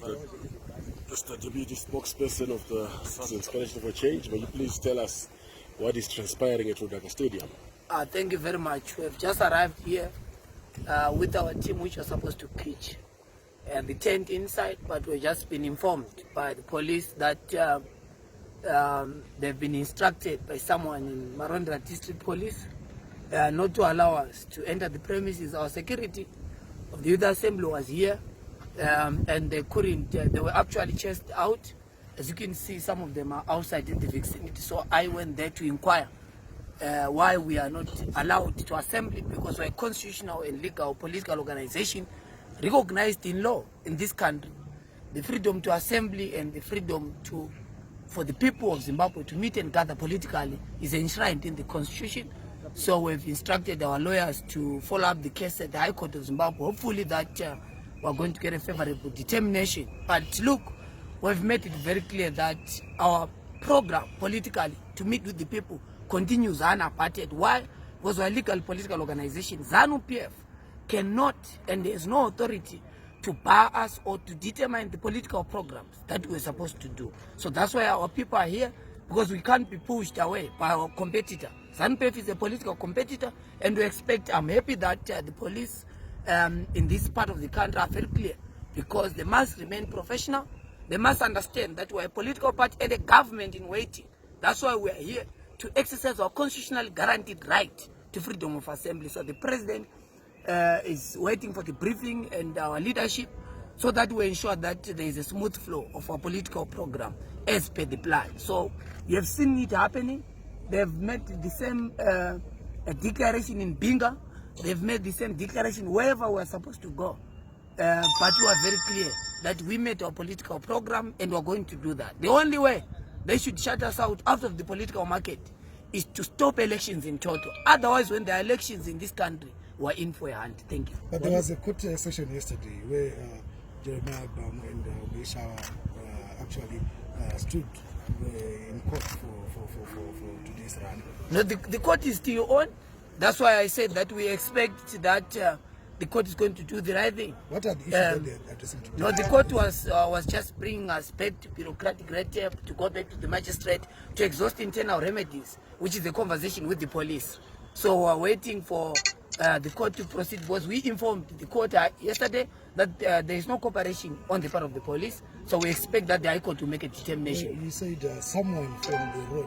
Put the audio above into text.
Mr. Deputy Spokesperson of the Citizens Coalition for Change, may you please tell us what is transpiring at Rudhaka Stadium? Thank you very much. We have just arrived here with our team, which was supposed to pitch and the tent inside, but we've just been informed by the police that they've been instructed by someone in Marondera District Police not to allow us to enter the premises. Our security of the Youth Assembly was here, and they couldn't, they were actually chased out. As you can see, some of them are outside in the vicinity, so I went there to inquire why we are not allowed to assemble, because we're a constitutional and legal political organization recognized in law in this country. The freedom to assembly and the freedom for the people of Zimbabwe to meet and gather politically is enshrined in the constitution. So we've instructed our lawyers to follow up the case at the High Court of Zimbabwe. Hopefully that we're going to get a favorable determination. But look, we've made it very clear that our program politically to meet with the people continues unabated. Why? Because we're a legal political organization. ZANU-PF cannot, and there is no authority to bar us or to determine the political programs that we're supposed to do. So that's why our people are here, because we can't be pushed away by our competitor. ZANU-PF is a political competitor, and we expect, I'm happy that the police in this part of the country are very clear, because they must remain professional. They must understand that we're a political party and a government in waiting. That's why we're here, to exercise our constitutionally guaranteed right to freedom of assembly. So the president is waiting for the briefing and our leadership, so that we ensure that there is a smooth flow of our political program as per the plan. So you have seen it happening. They've made the same declaration in Binga. They've made the same declaration wherever we're supposed to go. But we are very clear that we made our political program, and we're going to do that. The only way they should shut us out of the political market is to stop elections in total. Otherwise, when there are elections in this country, we're in for a hand. Thank you. But there was a court session yesterday where Jeremiah Bam and Bishawa actually stood in court for today's run. No, the court is still on. That's why I said that we expect that the court is going to do the right thing. What are the issues that they're addressing today? No, the court was just bringing us back to bureaucratic red tape, to go back to the magistrate, to exhaust internal remedies, which is a conversation with the police. So we're waiting for the court to proceed, because we informed the court yesterday that there is no cooperation on the part of the police. So we expect that the High Court will make a determination. You said someone from the road